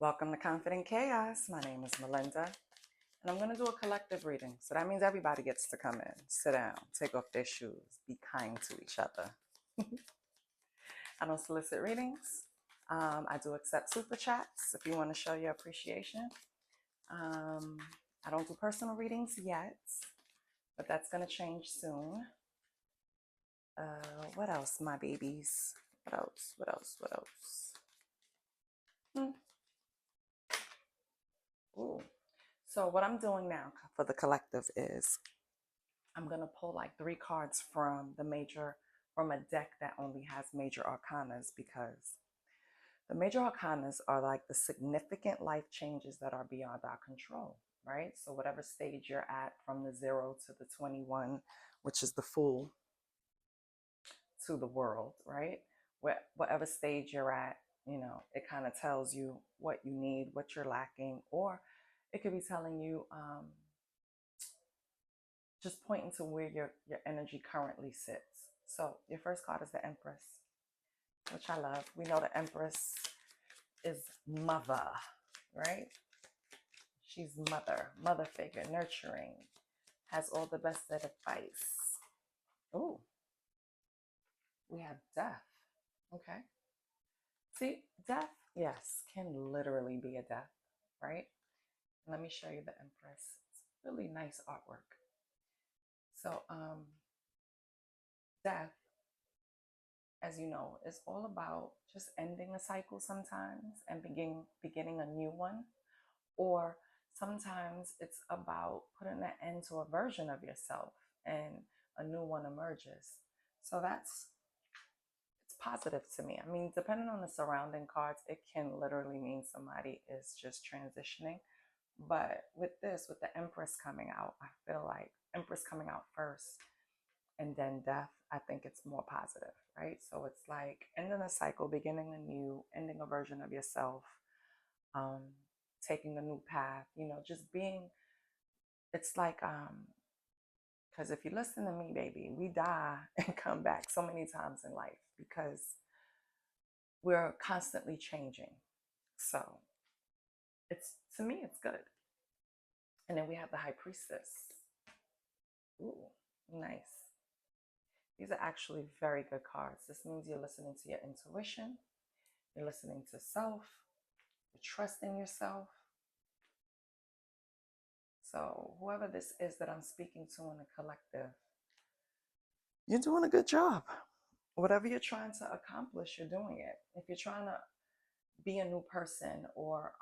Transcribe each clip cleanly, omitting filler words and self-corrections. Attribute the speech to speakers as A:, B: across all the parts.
A: Welcome to Confident Chaos. My name is Melinda, and I'm going to do a collective reading. So that means everybody gets to come in, sit down, take off their shoes, be kind to each other. I don't solicit readings. I do accept super chats if you want to show your appreciation. I don't do personal readings yet, but that's going to change soon. What else, my babies? What else? What else? What else? Ooh. So what I'm doing now for the collective is I'm going to pull like 3 cards from a deck that only has major arcanas, because the major arcanas are like the significant life changes that are beyond our control, right? So whatever stage you're at, from the 0 to the 21, which is the Fool, to the World, right? Whatever stage you're at, it kind of tells you what you need, what you're lacking, or it could be telling you, just pointing to where your energy currently sits. So your first card is the Empress, which I love. We know the Empress is mother, right? She's mother figure, nurturing, has all the best advice. Oh, we have death. Okay. See, death, yes, can literally be a death, right? Let me show you the Empress. It's really nice artwork. So, death, as you know, is all about just ending a cycle sometimes and beginning a new one. Or sometimes it's about putting an end to a version of yourself and a new one emerges. So it's positive to me. I mean, depending on the surrounding cards, it can literally mean somebody is just transitioning. But with the Empress coming out, I feel like Empress coming out first and then death, I think it's more positive, right? So it's like ending a cycle, beginning a new, ending a version of yourself, um, taking a new path, just being, it's like, because if you listen to me, baby, we die and come back so many times in life because we're constantly changing. So to me, it's good. And then we have the High Priestess. Ooh, nice. These are actually very good cards. This means you're listening to your intuition, you're listening to self, you're trusting yourself. So whoever this is that I'm speaking to in the collective, you're doing a good job. Whatever you're trying to accomplish, you're doing it. If you're trying to be a new person, or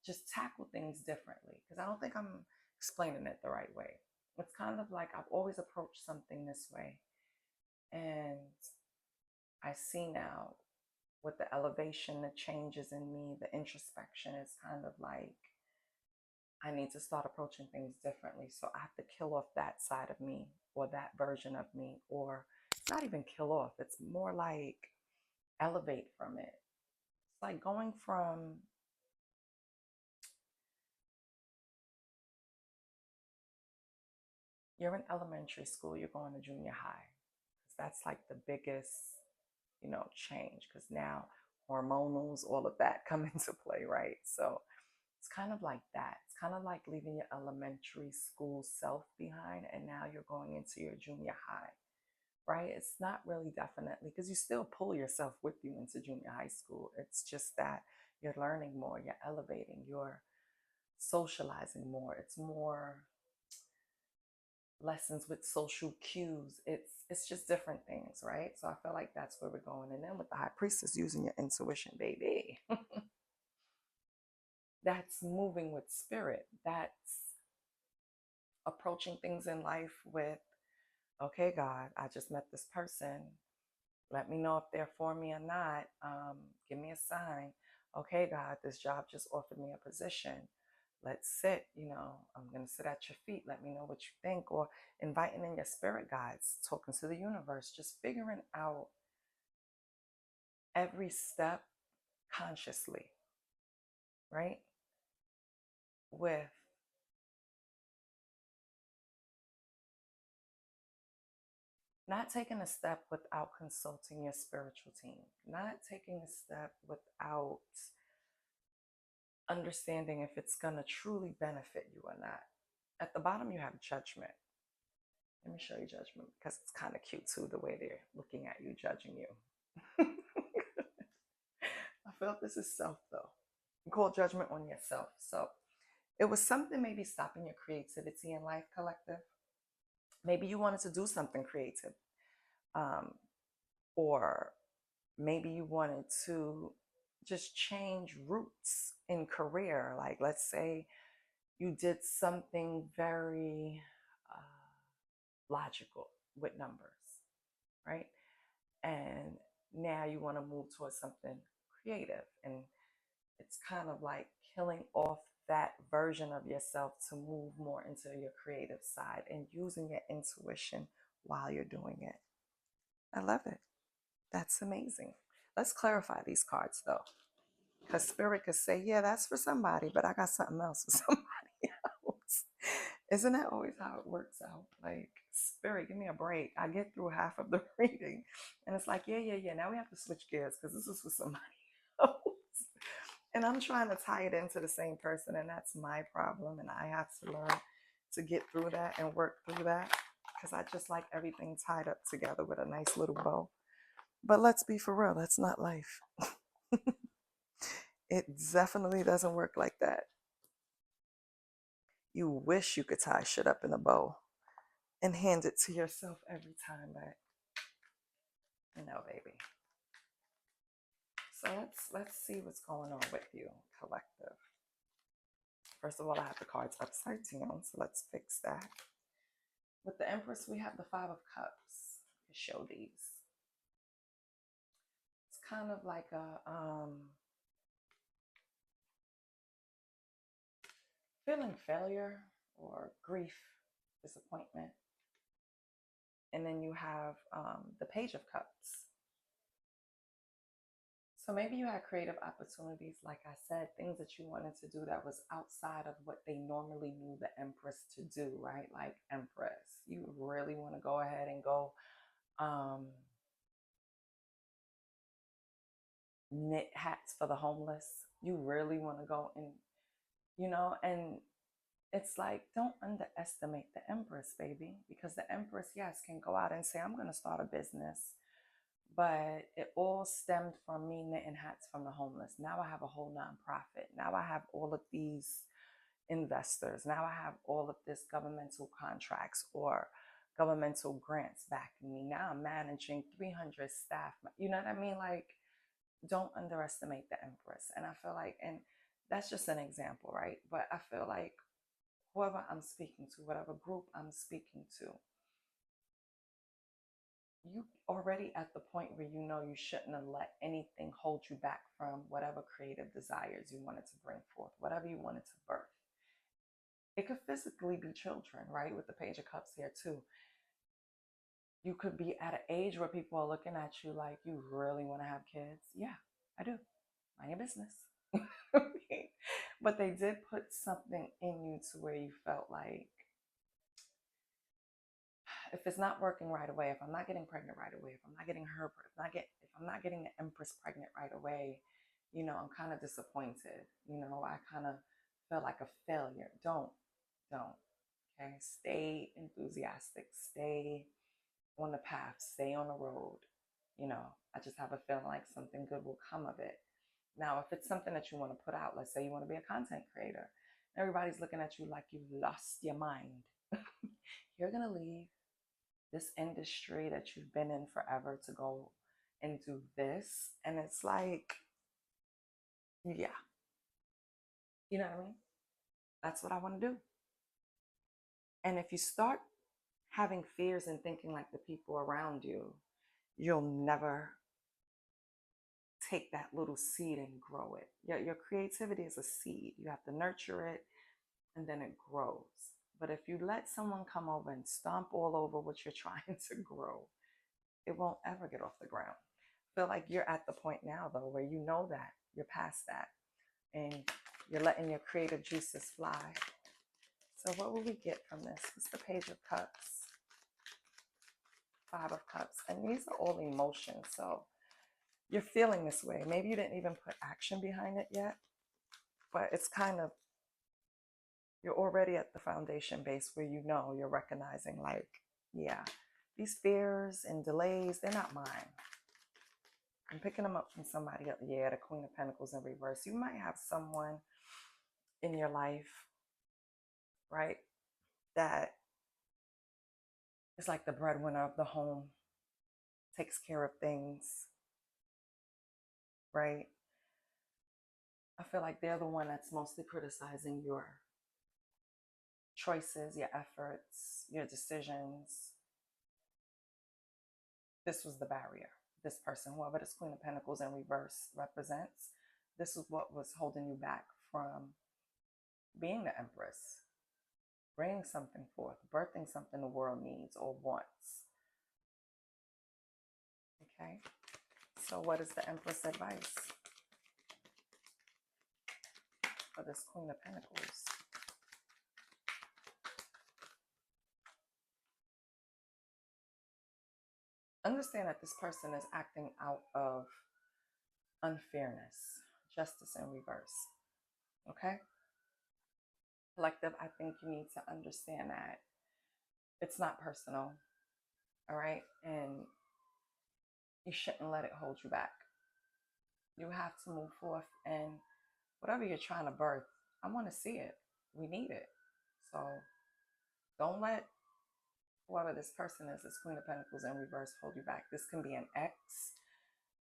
A: just tackle things differently, because I don't think I'm explaining it the right way. It's kind of like I've always approached something this way, and I see now with the elevation, the changes in me, the introspection, it's kind of like I need to start approaching things differently. So I have to kill off that side of me, or that version of me, or not even kill off. It's more like elevate from it. It's like going from, you're in elementary school, you're going to junior high. Because that's like the biggest, change. Because now hormonals, all of that come into play, right? So it's kind of like that. It's kind of like leaving your elementary school self behind, and now you're going into your junior high, right? It's not really definitely, because you still pull yourself with you into junior high school. It's just that you're learning more, you're elevating, you're socializing more. It's more lessons with social cues. It's just different things, right? So I feel like that's where we're going. And then with the High Priestess, using your intuition, baby. That's moving with spirit. That's approaching things in life with, okay, God, I just met this person. Let me know if they're for me or not. Give me a sign. Okay, God, this job just offered me a position. Let's sit, I'm going to sit at your feet. Let me know what you think. Or inviting in your spirit guides, talking to the universe, just figuring out every step consciously, right? With not taking a step without consulting your spiritual team, not taking a step without understanding if it's going to truly benefit you or not. At the bottom, you have judgment. Let me show you judgment because it's kind of cute too, the way they're looking at you, judging you. I felt this is self though. You call judgment on yourself. So it was something maybe stopping your creativity in life, collective. Maybe you wanted to do something creative. Um, or maybe you wanted to just change routes in career. Like, let's say you did something very logical with numbers, right? And now you want to move towards something creative. And it's kind of like killing off that version of yourself to move more into your creative side and using your intuition while you're doing it. I love it. That's amazing. Let's clarify these cards though. Because spirit could say, yeah, that's for somebody, but I got something else for somebody else. Isn't that always how it works out? Like, spirit, give me a break. I get through half of the reading. And it's like, yeah. Now we have to switch gears because this is for somebody else. And I'm trying to tie it into the same person. And that's my problem. And I have to learn to get through that and work through that. Because I just like everything tied up together with a nice little bow. But let's be for real. That's not life. It definitely doesn't work like that. You wish you could tie shit up in a bow and hand it to yourself every time, but no, baby. So let's see what's going on with you, collective. First of all, I have the cards upside down, so let's fix that. With the Empress, we have the Five of Cups. Show these. It's kind of like a feeling failure or grief, disappointment. And then you have the Page of Cups. So maybe you had creative opportunities, like I said, things that you wanted to do that was outside of what they normally knew the Empress to do, right? Like Empress, you really want to go ahead and go knit hats for the homeless. You really want to go and, and it's like, don't underestimate the Empress, baby, because the Empress, yes, can go out and say, I'm going to start a business. But it all stemmed from me knitting hats from the homeless. Now I have a whole nonprofit. Now I have all of these investors. Now I have all of this governmental contracts or governmental grants backing me. Now I'm managing 300 staff. You know what I mean? Like, don't underestimate the Empress. And I feel like, and that's just an example, right? But I feel like whoever I'm speaking to, whatever group I'm speaking to, you already at the point where you know you shouldn't have let anything hold you back from whatever creative desires you wanted to bring forth, whatever you wanted to birth. It could physically be children, right? With the Page of Cups here too. You could be at an age where people are looking at you like, you really want to have kids? Yeah, I do. Mind your business. But they did put something in you to where you felt like, if it's not working right away, if I'm not getting pregnant right away, if I'm not getting her, if I'm not getting the Empress pregnant right away, I'm kind of disappointed. I kind of feel like a failure. Don't. Okay, stay enthusiastic. Stay on the path. Stay on the road. I just have a feeling like something good will come of it. Now, if it's something that you want to put out, let's say you want to be a content creator, everybody's looking at you like you've lost your mind. You're gonna leave this industry that you've been in forever to go and do this. And it's like, yeah, you know what I mean? That's what I want to do. And if you start having fears and thinking like the people around you, you'll never take that little seed and grow it. Your creativity is a seed. You have to nurture it and then it grows. But if you let someone come over and stomp all over what you're trying to grow, it won't ever get off the ground. I feel like you're at the point now, though, where you know that you're past that and you're letting your creative juices fly. So what will we get from this? It's the Page of Cups, Five of Cups, and these are all emotions. So you're feeling this way. Maybe you didn't even put action behind it yet, but it's kind of, you're already at the foundation base where you know you're recognizing, like, yeah, these fears and delays, they're not mine. I'm picking them up from somebody else. Yeah, the Queen of Pentacles in reverse. You might have someone in your life, right, that is like the breadwinner of the home, takes care of things, right? I feel like they're the one that's mostly criticizing your choices, your efforts, your decisions. This was the barrier. This person, whoever this Queen of Pentacles in reverse represents, this is what was holding you back from being the Empress, bringing something forth, birthing something the world needs or wants. Okay, so what is the Empress advice for this Queen of Pentacles? Understand that this person is acting out of unfairness, justice in reverse. Okay, collective, I think you need to understand that it's not personal. All right, and you shouldn't let it hold you back. You have to move forth, and whatever you're trying to birth, I want to see it. We need it. So don't let whoever this person is, this Queen of Pentacles in reverse, hold you back. This can be an ex.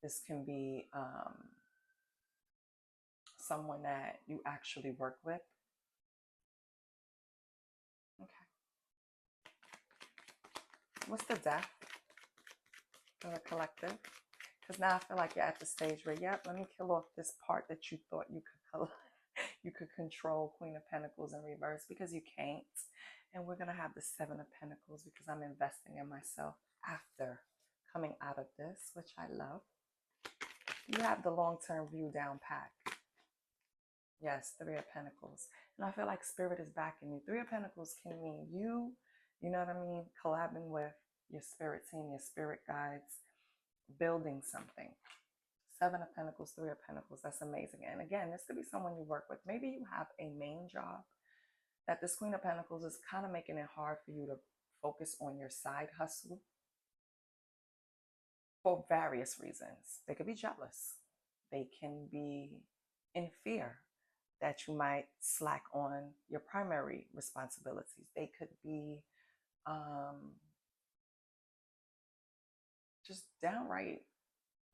A: This can be someone that you actually work with. Okay. What's the Death for the collective? Because now I feel like you're at the stage where, yep, let me kill off this part that you thought you could control, Queen of Pentacles in reverse, because you can't. And we're going to have the Seven of Pentacles because I'm investing in myself after coming out of this, which I love. You have the long-term view down pat. Yes, Three of Pentacles. And I feel like Spirit is backing you. Three of Pentacles can mean you know what I mean, collabing with your spirit team, your spirit guides, building something. Seven of Pentacles, Three of Pentacles. That's amazing. And again, this could be someone you work with. Maybe you have a main job that this Queen of Pentacles is kind of making it hard for you to focus on your side hustle for various reasons. They could be jealous. They can be in fear that you might slack on your primary responsibilities. They could be just downright,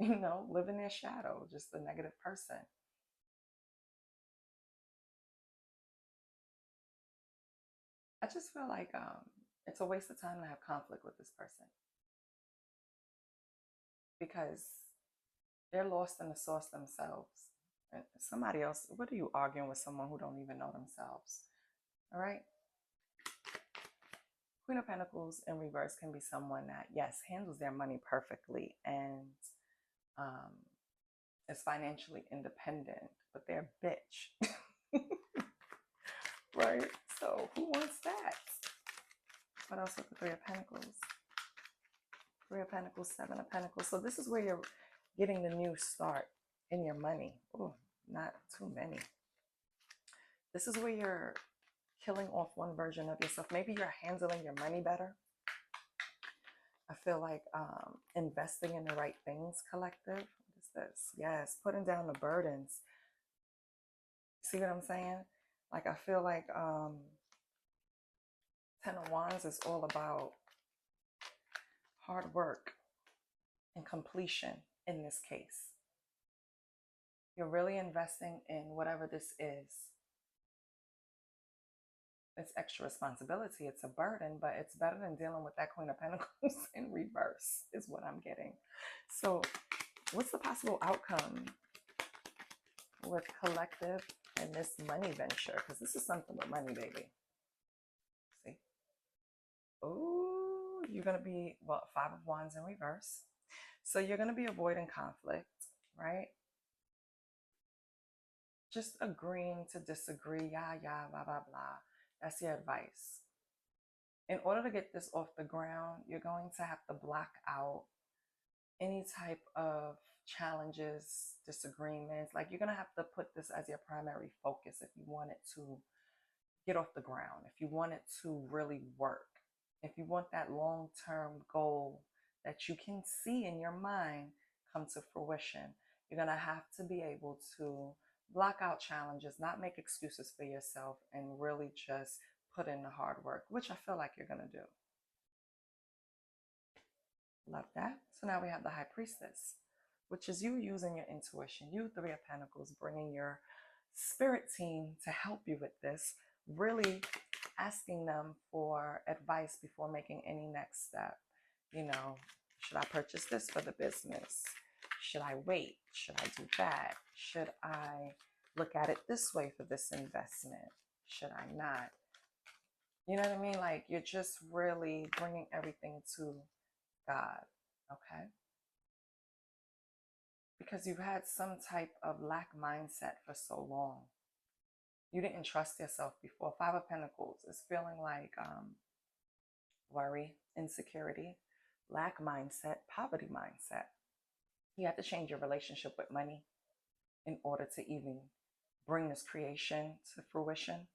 A: live in their shadow, just a negative person. I just feel like it's a waste of time to have conflict with this person because they're lost in the sauce themselves. And somebody else, what are you arguing with someone who don't even know themselves? All right. Queen of Pentacles in reverse can be someone that, yes, handles their money perfectly and is financially independent, but they're a bitch. Right? So who wants that? What else with the Three of Pentacles? Three of Pentacles, Seven of Pentacles. So this is where you're getting the new start in your money. Oh, not too many. This is where you're killing off one version of yourself. Maybe you're handling your money better. I feel like investing in the right things, collective. What is this? Yes, putting down the burdens. See what I'm saying? Like, I feel like Ten of Wands is all about hard work and completion in this case. You're really investing in whatever this is. It's extra responsibility. It's a burden, but it's better than dealing with that Queen of Pentacles in reverse is what I'm getting. So what's the possible outcome with collective and this money venture? Because this is something with money, baby. See? Oh, you're going to be, well, Five of Wands in reverse. So you're going to be avoiding conflict, right? Just agreeing to disagree, blah, blah, blah. That's your advice. In order to get this off the ground, you're going to have to block out any type of challenges, disagreements. Like, you're going to have to put this as your primary focus if you want it to get off the ground, if you want it to really work, if you want that long-term goal that you can see in your mind come to fruition. You're going to have to be able to block out challenges, not make excuses for yourself, and really just put in the hard work, which I feel like you're going to do. Love that. So now we have the High Priestess, which is you using your intuition. You, Three of Pentacles, bringing your spirit team to help you with this, really asking them for advice before making any next step. You know, should I purchase this for the business? Should I wait? Should I do that? Should I look at it this way for this investment? Should I not? You know what I mean? Like, you're just really bringing everything to God, okay? Because you've had some type of lack mindset for so long. You didn't trust yourself before. Five of Pentacles is feeling like worry, insecurity, lack mindset, poverty mindset. You have to change your relationship with money in order to even bring this creation to fruition.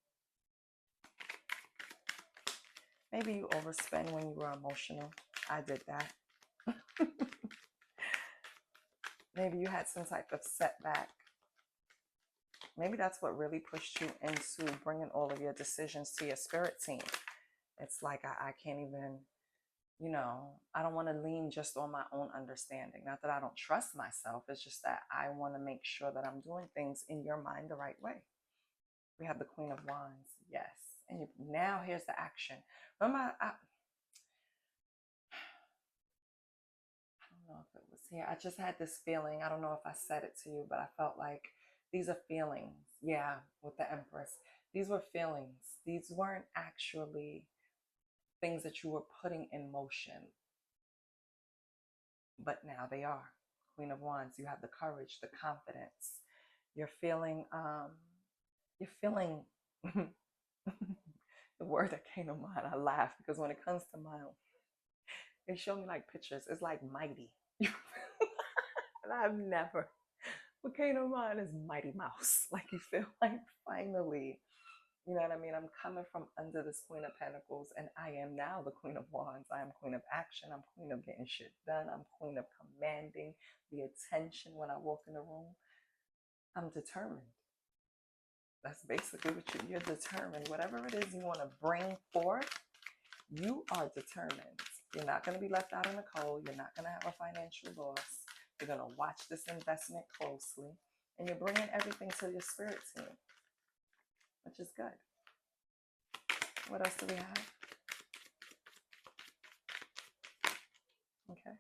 A: Maybe you overspend when you were emotional. I did that. Maybe you had some type of setback. Maybe that's what really pushed you into bringing all of your decisions to your spirit team. It's like, I can't even, you know, I don't want to lean just on my own understanding. Not that I don't trust myself. It's just that I want to make sure that I'm doing things in your mind the right way. We have the Queen of Wands. Yes. And now here's the action. Remember, I don't know if it was here. I just had this feeling. I don't know if I said it to you, but I felt like these are feelings. Yeah, with the Empress. These were feelings. These weren't actually things that you were putting in motion. But now they are. Queen of Wands, you have the courage, the confidence. You're feeling, the word that came to mind, I laugh because when it comes to mine, they show me like pictures. It's like mighty. And I've never, what came to mind is Mighty Mouse. Like, you feel like finally, you know what I mean? I'm coming from under this Queen of Pentacles, and I am now the Queen of Wands. I am Queen of Action. I'm Queen of getting shit done. I'm Queen of commanding the attention when I walk in the room. I'm determined. That's basically what you're determined. Whatever it is you want to bring forth, you are determined. You're not going to be left out in the cold. You're not going to have a financial loss. You're going to watch this investment closely, and you're bringing everything to your spirit team, which is good. What else do we have? Okay.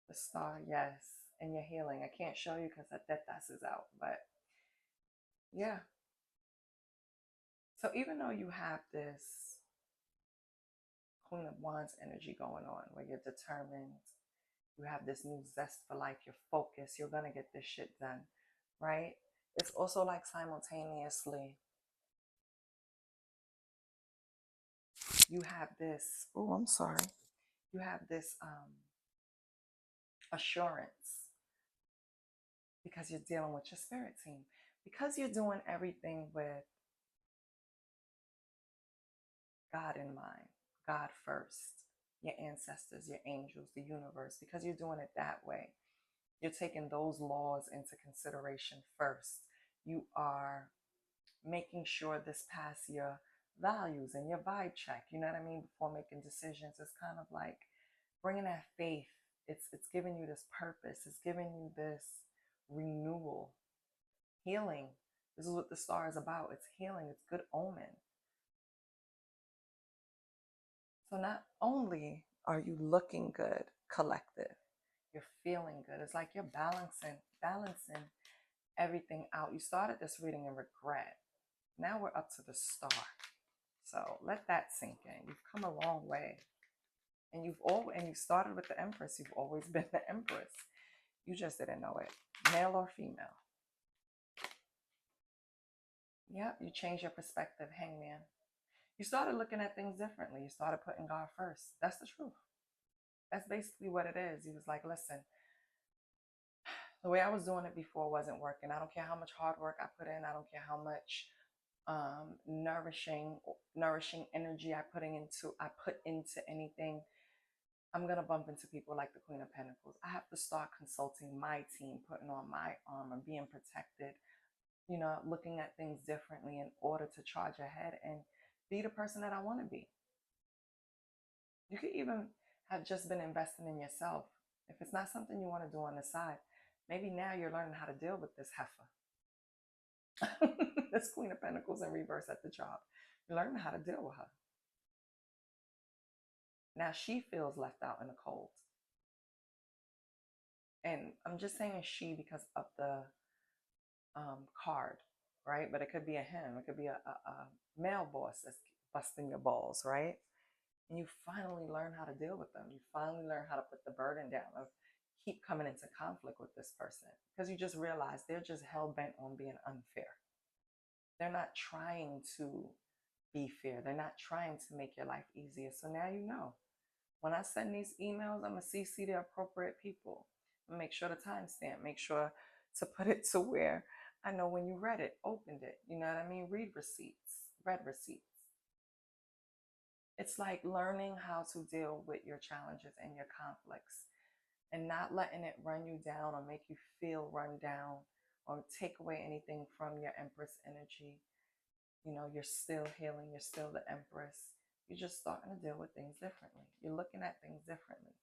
A: The Star, yes. And your healing. I can't show you because that is out, but yeah. So even though you have this Queen of Wands energy going on where you're determined, you have this new zest for life, you're focused, you're going to get this shit done, right? It's also like simultaneously you have this, oh, I'm sorry. You have this assurance because you're dealing with your spirit team. Because you're doing everything with God in mind, God first, your ancestors, your angels, the universe, because you're doing it that way. You're taking those laws into consideration first. You are making sure this passes your values and your vibe check. You know what I mean? Before making decisions, it's kind of like bringing that faith. It's giving you this purpose. It's giving you this renewal, healing. This is what the Star is about. It's healing. It's good omen. So not only are you looking good, collective, you're feeling good. It's like you're balancing everything out. You started this reading in regret. Now we're up to the Star. So let that sink in. You've come a long way. And you started with the Empress. You've always been the Empress. You just didn't know it. Male or female. Yep, you changed your perspective, Hangman. You started looking at things differently. You started putting God first. That's the truth. That's basically what it is. He was like, listen, The way I was doing it before wasn't working. I don't care how much hard work I put in. I don't care how much nourishing energy I put into anything. I'm gonna bump into people like the Queen of Pentacles. I have to start consulting my team, putting on my armor, being protected, looking at things differently in order to charge ahead and be the person that I want to be. You could even have just been investing in yourself. If it's not something you want to do on the side, maybe now you're learning how to deal with this heifer. This Queen of Pentacles in reverse at the job. You're learning how to deal with her. Now she feels left out in the cold. And I'm just saying she because of the card, right? But it could be a him. It could be a male boss that's busting your balls, right? And you finally learn how to deal with them. You finally learn how to put the burden down of keep coming into conflict with this person because you just realize they're just hell-bent on being unfair. They're not trying to be fair. They're not trying to make your life easier. So now you know. When I send these emails, I'm going to CC the appropriate people. Make sure the timestamp. Make sure to put it to where I know when you read it, opened it. You know what I mean? Read receipts, read receipts. It's like learning how to deal with your challenges and your conflicts and not letting it run you down or make you feel run down or take away anything from your Empress energy. You're still healing. You're still the Empress. You're just starting to deal with things differently. You're looking at things differently.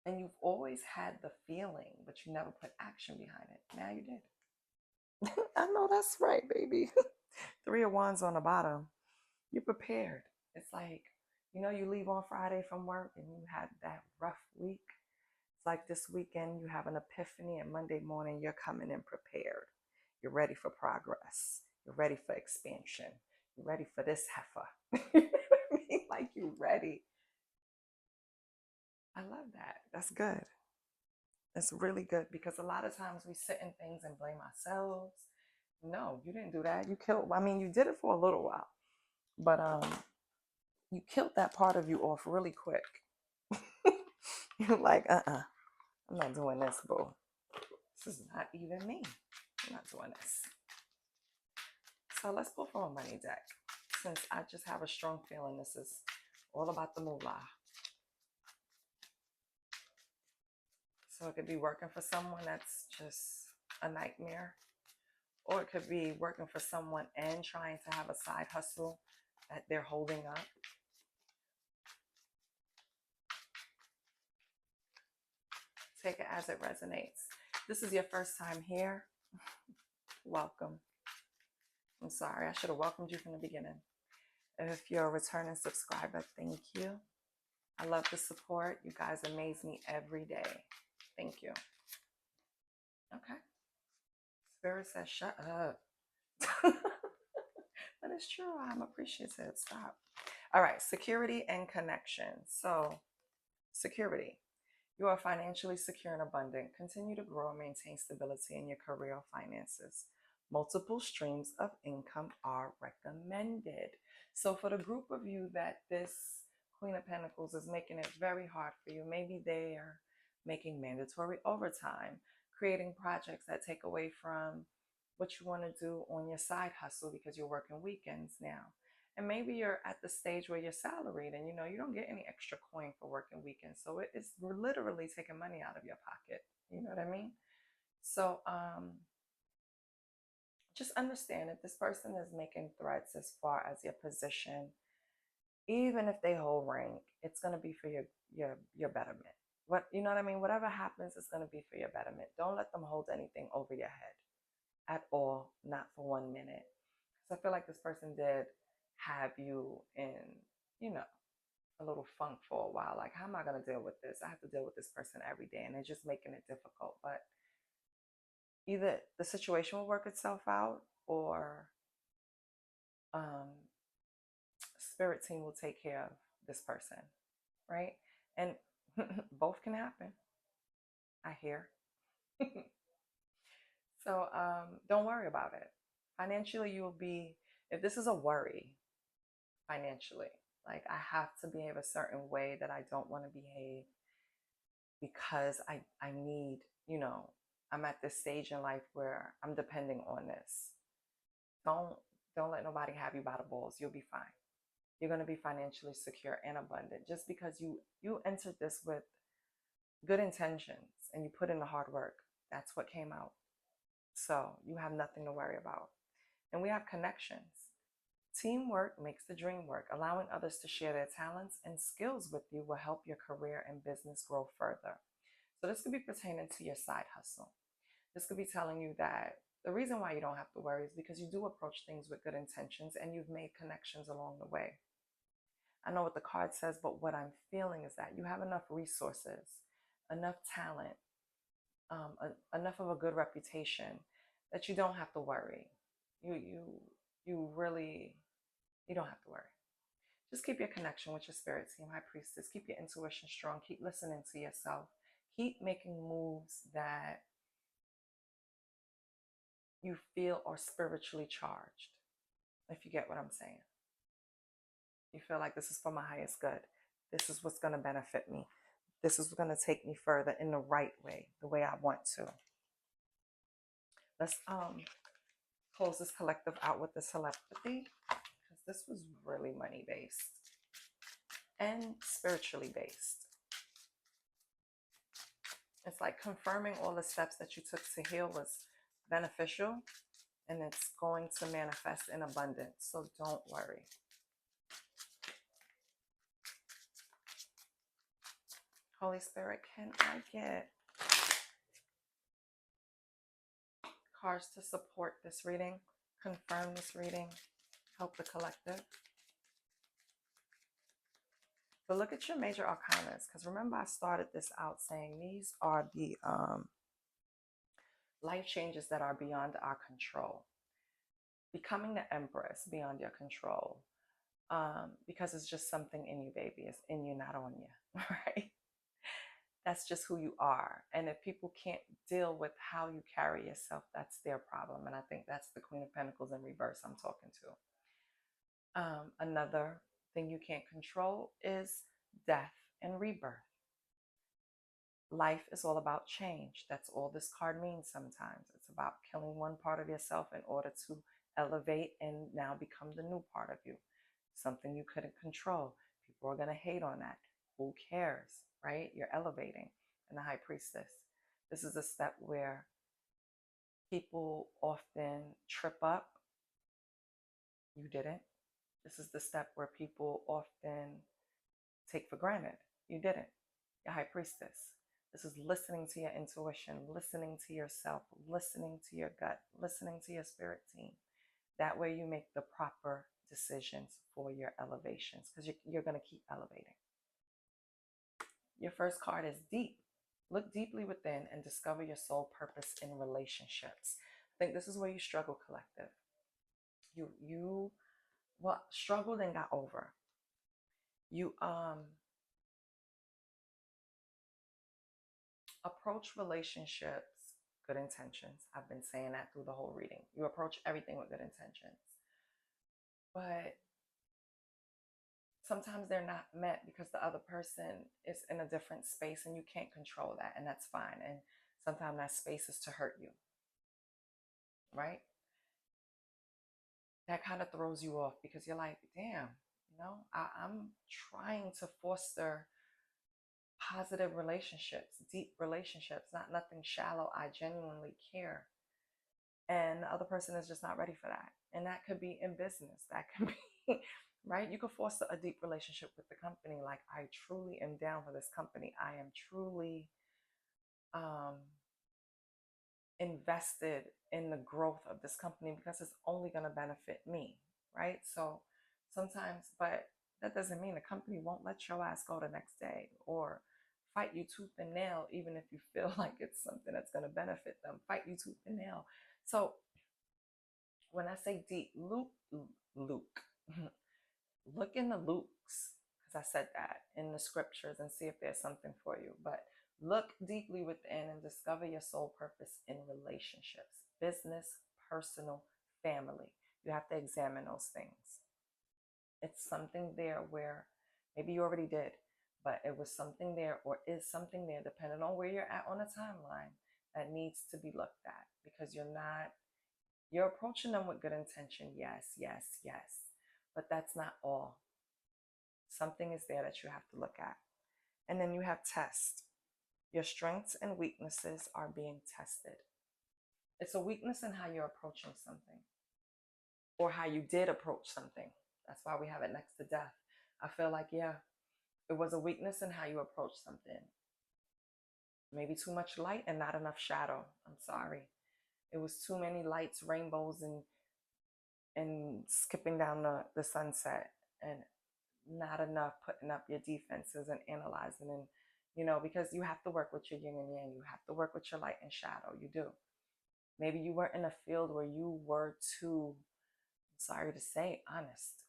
A: And you've always had the feeling, but you never put action behind it. Now you did. I know that's right, baby. 3 of Wands on the bottom. You're prepared. It's like, you leave on Friday from work and you had that rough week. It's like this weekend you have an epiphany and Monday morning you're coming in prepared. You're ready for progress. You're ready for expansion. You're ready for this heifer. You know what I mean? Like you're ready. I love that. That's good. It's really good because a lot of times we sit in things and blame ourselves. No, you didn't do that. You did it for a little while, but you killed that part of you off really quick. You're like, I'm not doing this, boo. This is not even me. I'm not doing this. So let's pull from a money deck. Since I just have a strong feeling this is all about the moolah. So it could be working for someone that's just a nightmare. Or it could be working for someone and trying to have a side hustle that they're holding up. Take it as it resonates. This is your first time here. Welcome. I'm sorry, I should have welcomed you from the beginning. If you're a returning subscriber, thank you. I love the support. You guys amaze me every day. Thank you. Okay. Spirit says, shut up. But it's true. I'm appreciative. Stop. All right. Security and connection. So, security. You are financially secure and abundant. Continue to grow and maintain stability in your career or finances. Multiple streams of income are recommended. So for the group of you that this Queen of Pentacles is making it very hard for you, maybe they are making mandatory overtime, creating projects that take away from what you want to do on your side hustle because you're working weekends now. And maybe you're at the stage where you're salaried and you don't get any extra coin for working weekends. So it's literally taking money out of your pocket. You know what I mean? So just understand if this person is making threats as far as your position, even if they hold rank, it's going to be for your betterment. You know what I mean? Whatever happens, it's going to be for your betterment. Don't let them hold anything over your head at all, not for 1 minute. So I feel like this person did have you in, a little funk for a while. Like, how am I going to deal with this? I have to deal with this person every day, and they're just making it difficult. But either the situation will work itself out, or spirit team will take care of this person, right? And both can happen, I hear. So don't worry about it. Financially, you'll be, if this is a worry financially, like I have to behave a certain way that I don't want to behave because I need you know, I'm at this stage in life where I'm depending on this. Don't don't let nobody have you by the balls. You'll be fine. You're going to be financially secure and abundant just because you entered this with good intentions and you put in the hard work. That's what came out. So you have nothing to worry about. And we have connections. Teamwork makes the dream work. Allowing others to share their talents and skills with you will help your career and business grow further. So this could be pertaining to your side hustle. This could be telling you that the reason why you don't have to worry is because you do approach things with good intentions and you've made connections along the way. I know what the card says, but what I'm feeling is that you have enough resources, enough talent, enough of a good reputation that you don't have to worry. You really you don't have to worry. Just keep your connection with your spirit team, High Priestess. Keep your intuition strong. Keep listening to yourself. Keep making moves that you feel are spiritually charged, if you get what I'm saying. You feel like this is for my highest good. This is what's going to benefit me. This is going to take me further in the right way, the way I want to. Let's close this collective out with the telepathy, because this was really money based and spiritually based. It's like confirming all the steps that you took to heal was beneficial, and it's going to manifest in abundance. So don't worry. Holy Spirit, can I get cards to support this reading, confirm this reading, help the collective? But look at your major arcanas, because remember I started this out saying these are the life changes that are beyond our control. Becoming the Empress, beyond your control, because it's just something in you, baby. It's in you, not on you, right? That's just who you are. And if people can't deal with how you carry yourself, that's their problem. And I think that's the Queen of Pentacles in reverse I'm talking to. Another thing you can't control is death and rebirth. Life is all about change. That's all this card means sometimes. It's about killing one part of yourself in order to elevate and now become the new part of you. Something you couldn't control. People are going to hate on that. Who cares, right? You're elevating. And the High Priestess. This is a step where people often trip up. You didn't. This is the step where people often take for granted. You didn't. Your High Priestess. This is listening to your intuition, listening to yourself, listening to your gut, listening to your spirit team. That way you make the proper decisions for your elevations, because you're going to keep elevating. Your first card is deep. Look deeply within and discover your soul purpose in relationships. I think this is where you struggle, collective. You struggled and got over. You approach relationships, good intentions. I've been saying that through the whole reading. You approach everything with good intentions. But sometimes they're not met because the other person is in a different space and you can't control that, and that's fine. And sometimes that space is to hurt you, right? That kind of throws you off because you're like, damn, I'm trying to foster positive relationships, deep relationships, not nothing shallow. I genuinely care. And the other person is just not ready for that. And that could be in business. That could be, right? You could foster a deep relationship with the company. Like, I truly am down for this company. I am truly invested in the growth of this company because it's only going to benefit me, right? So sometimes, but that doesn't mean the company won't let your ass go the next day or fight you tooth and nail, even if you feel like it's something that's going to benefit them. Fight you tooth and nail. So when I say deep, Luke, look in the Lukes, because I said that in the scriptures, and see if there's something for you. But look deeply within and discover your soul purpose in relationships, business, personal, family. You have to examine those things. It's something there where maybe you already did, but it was something there or is something there, depending on where you're at on the timeline, that needs to be looked at, because you're approaching them with good intention. Yes, yes, yes. But that's not all. Something is there that you have to look at. And then you have test. Your strengths and weaknesses are being tested. It's a weakness in how you're approaching something, or how you did approach something. That's why we have it next to death. I feel like, yeah, it was a weakness in how you approach something. Maybe too much light and not enough shadow. I'm sorry. It was too many lights, rainbows, and skipping down the sunset, and not enough putting up your defenses and analyzing. And, because you have to work with your yin and yang. You have to work with your light and shadow. You do. Maybe you were in a field where you were too, sorry to say, honest.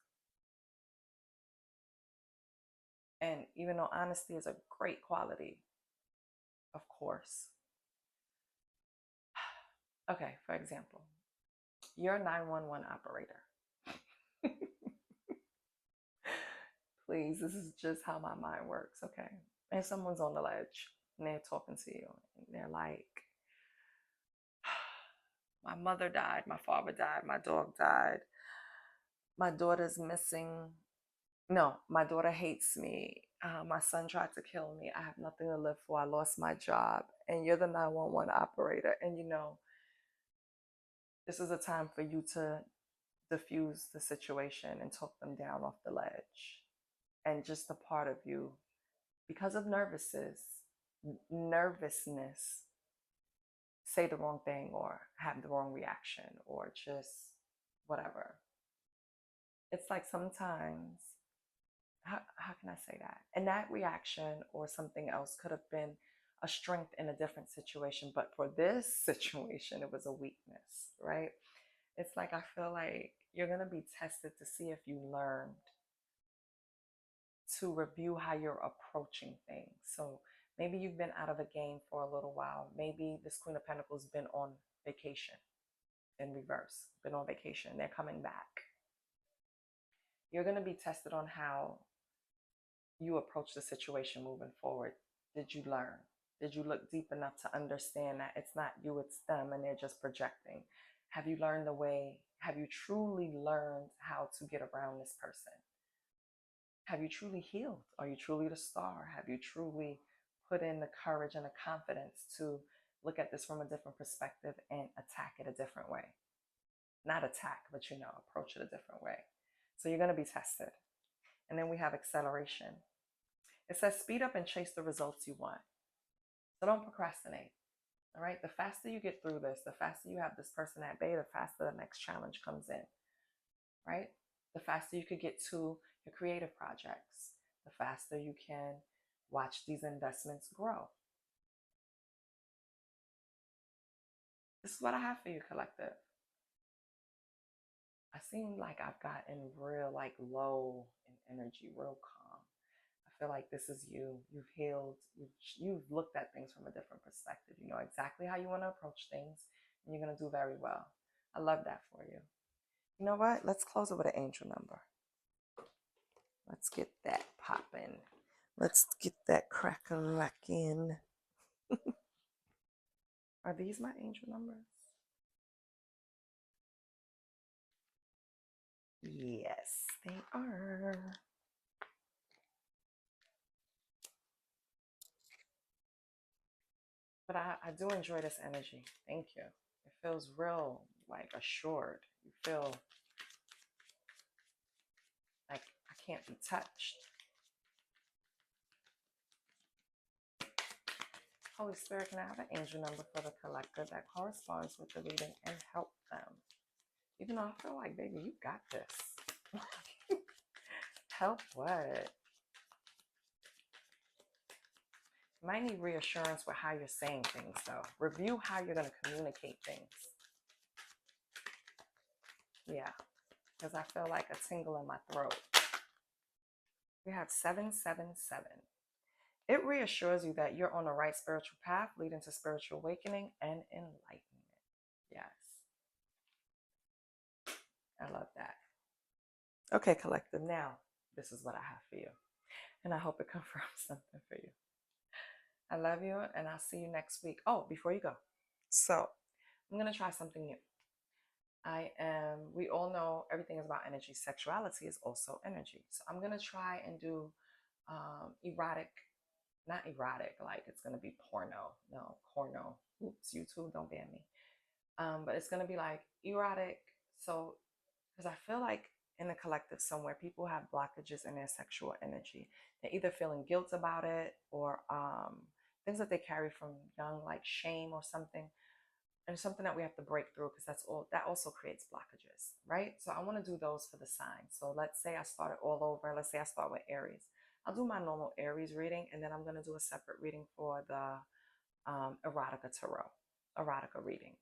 A: And even though honesty is a great quality, of course. Okay, for example, you're a 911 operator. Please, this is just how my mind works, okay? And someone's on the ledge and they're talking to you and they're like, my mother died, my father died, my dog died, my daughter's missing. No, my daughter hates me. My son tried to kill me. I have nothing to live for. I lost my job. And you're the 911 operator. And this is a time for you to diffuse the situation and talk them down off the ledge. And just a part of you, because of nervousness, say the wrong thing or have the wrong reaction or just whatever. It's like sometimes, how can I say that? And that reaction or something else could have been a strength in a different situation. But for this situation, it was a weakness, right? It's like, I feel like you're going to be tested to see if you learned to review how you're approaching things. So maybe you've been out of the game for a little while. Maybe this Queen of Pentacles been on vacation in reverse, been on vacation. They're coming back. You're going to be tested on how you approach the situation moving forward. Did you learn? Did you look deep enough to understand that it's not you, it's them, and they're just projecting? Have you learned have you truly learned how to get around this person? Have you truly healed? Are you truly the star? Have you truly put in the courage and the confidence to look at this from a different perspective and attack it a different way? Not attack, but approach it a different way. So you're going to be tested. And then we have acceleration. It says speed up and chase the results you want. So don't procrastinate. All right. The faster you get through this, the faster you have this person at bay, the faster the next challenge comes in. Right. The faster you could get to your creative projects, the faster you can watch these investments grow. This is what I have for you, collective. I seem like I've gotten real low in energy, real calm. I feel like this is you. You've healed. You've looked at things from a different perspective. You know exactly how you want to approach things, and you're going to do very well. I love that for you. You know what? Let's close it with an angel number. Let's get that popping. Let's get that crack-a-lackin'. Are these my angel numbers? Yes, they are. But I do enjoy this energy. Thank you. It feels real, assured. You feel like I can't be touched. Holy Spirit, can I have an angel number for the collective that corresponds with the reading and help them? Even though I feel like, baby, you got this. Help what? You might need reassurance with how you're saying things, though. Review how you're going to communicate things. Yeah, because I feel like a tingle in my throat. We have 777. It reassures you that you're on the right spiritual path leading to spiritual awakening and enlightenment. Yes. I love that. Okay, collective. Now, this is what I have for you. And I hope it confirms something for you. I love you, and I'll see you next week. Oh, before you go, So I'm going to try something new. We all know everything is about energy. Sexuality is also energy. So I'm going to try and do erotic, not erotic, like it's going to be porno. No, porno. Oops, YouTube, don't ban me. But it's going to be like erotic. So, because I feel like in the collective somewhere, people have blockages in their sexual energy. They're either feeling guilt about it or things that they carry from young, like shame or something, and something that we have to break through because that also creates blockages, right? So I want to do those for the signs. So let's say I started all over. Let's say I start with Aries. I'll do my normal Aries reading, and then I'm going to do a separate reading for the erotica tarot, erotica reading.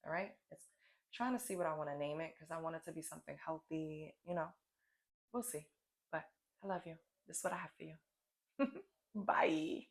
A: All right. It's trying to see what I want to name it because I want it to be something healthy. We'll see. But I love you. This is what I have for you. Bye.